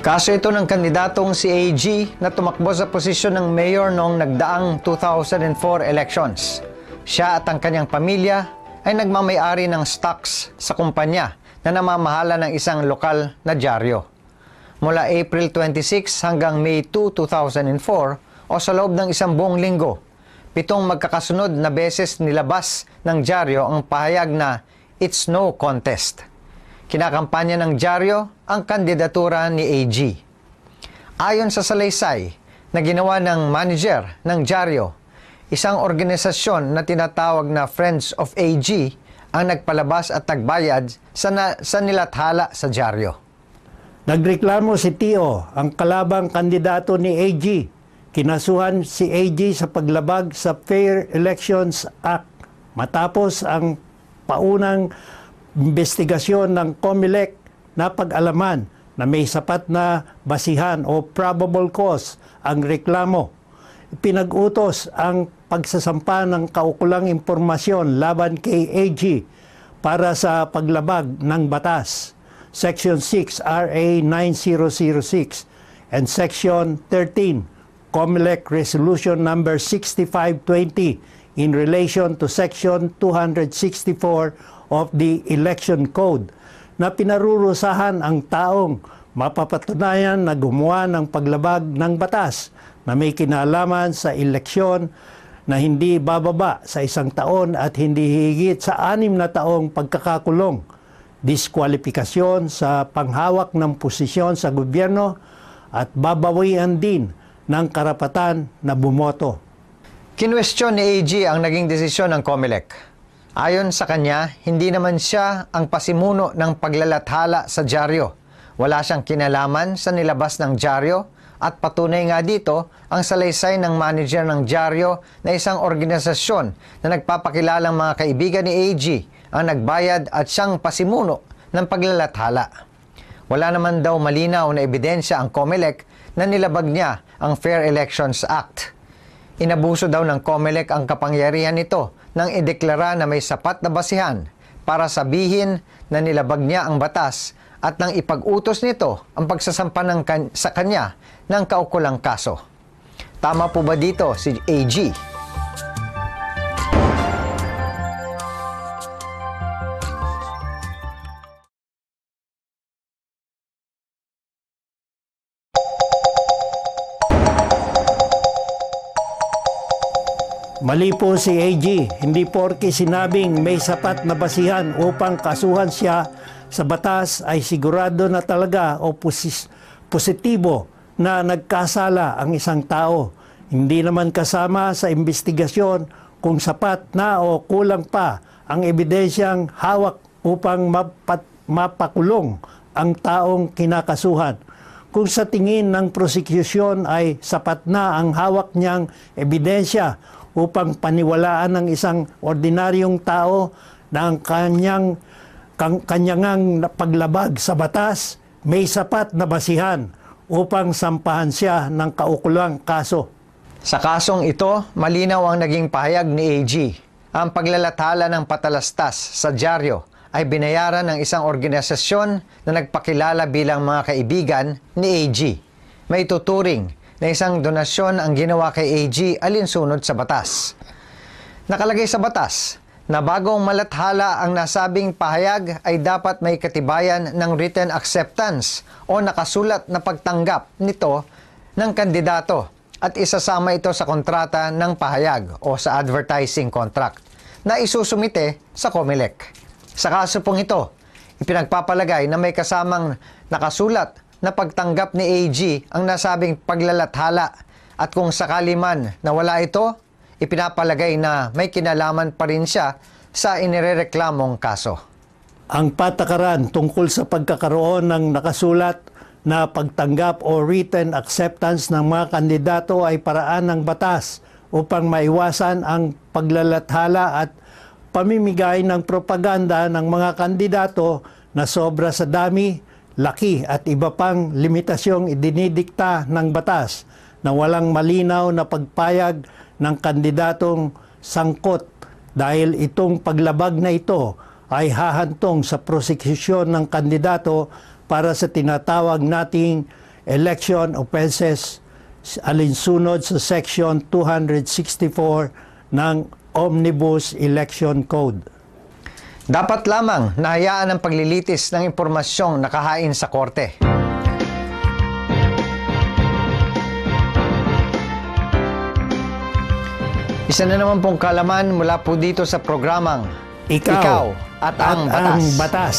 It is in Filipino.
Kaso ito ng kandidatong si AG na tumakbo sa posisyon ng mayor noong nagdaang 2004 elections. Siya at ang kanyang pamilya ay nagmamay-ari ng stocks sa kumpanya na namamahala ng isang lokal na dyaryo. Mula April 26 hanggang May 2, 2004 o sa loob ng isang buong linggo, 7 magkakasunod na beses nilabas ng dyaryo ang pahayag na "It's no contest." Kinakampanya ng dyaryo ang kandidatura ni AG. Ayon sa salaysay na ginawa ng manager ng dyaryo, isang organisasyon na tinatawag na Friends of AG ang nagpalabas at nagbayad sa nilathala sa dyaryo. Nagreklamo si Tio, ang kalabang kandidato ni AG. Kinasuhan si AG sa paglabag sa Fair Elections Act matapos ang paunang investigasyon ng COMELEC na pag-alaman na may sapat na basihan o probable cause ang reklamo. Pinag-utos ang pagsasampa ng kaukulang impormasyon laban kay AG para sa paglabag ng batas. Section 6 RA 9006 and Section 13 COMELEC Resolution Number 6520 in relation to Section 264 of the Election Code na pinarurusahan ang taong mapapatunayan na gumawa ng paglabag ng batas na may kinalaman sa eleksyon na hindi bababa sa 1 taon at hindi higit sa 6 na taong pagkakakulong, diskwalifikasyon sa panghawak ng posisyon sa gobyerno at babawian din ng karapatan na bumoto. Kinwestiyon ni AG ang naging desisyon ng COMELEC. Ayon sa kanya, hindi naman siya ang pasimuno ng paglalathala sa dyaryo. Wala siyang kinalaman sa nilabas ng dyaryo at patunay nga dito ang salaysay ng manager ng dyaryo na isang organisasyon na nagpapakilalang mga kaibigan ni AG ang nagbayad at siyang pasimuno ng paglalathala. Wala naman daw malinaw na ebidensya ang COMELEC na nilabag niya ang Fair Elections Act. Inabuso daw ng COMELEC ang kapangyarihan nito nang ideklara na may sapat na basihan para sabihin na nilabag niya ang batas at nang ipag-utos nito ang pagsasampa sa kanya ng kaukulang kaso. Tama po ba dito si AG? Mali po si AG, hindi porke sinabing may sapat na basihan upang kasuhan siya sa batas ay sigurado na talaga o positibo na nagkasala ang isang tao. Hindi naman kasama sa investigasyon kung sapat na o kulang pa ang ebidensyang hawak upang mapakulong ang taong kinakasuhan. Kung sa tingin ng prosecution ay sapat na ang hawak niyang ebidensya upang paniwalaan ng isang ordinaryong tao na ang kanyang paglabag sa batas may sapat na basihan upang sampahan siya ng kaukulang kaso. Sa kasong ito, malinaw ang naging pahayag ni AG. Ang paglalathala ng patalastas sa dyaryo ay binayaran ng isang organisasyon na nagpakilala bilang mga kaibigan ni AG. May tuturing na isang donasyon ang ginawa kay AG alinsunod sa batas. Nakalagay sa batas na bagong malathala ang nasabing pahayag ay dapat may katibayan ng written acceptance o nakasulat na pagtanggap nito ng kandidato at isasama ito sa kontrata ng pahayag o sa advertising contract na isusumite sa COMELEC. Sa kaso pong ito, ipinagpapalagay na may kasamang nakasulat na pagtanggap ni AG ang nasabing paglalathala at kung sakali man na wala ito, ipinapalagay na may kinalaman pa rin siya sa inirereklamong kaso. Ang patakaran tungkol sa pagkakaroon ng nakasulat na pagtanggap o written acceptance ng mga kandidato ay paraan ng batas upang maiwasan ang paglalathala at pamimigay ng propaganda ng mga kandidato na sobra sa dami, laki at iba pang limitasyong idinidikta ng batas na walang malinaw na pagpayag ng kandidatong sangkot dahil itong paglabag na ito ay hahantong sa prosekusyon ng kandidato para sa tinatawag nating election offenses alinsunod sa Section 264 ng Omnibus Election Code. Dapat lamang nahayaan ang paglilitis ng impormasyong nakahain sa korte. Isa na naman pong kalaman mula po dito sa programang Ikaw at ang Batas. Batas.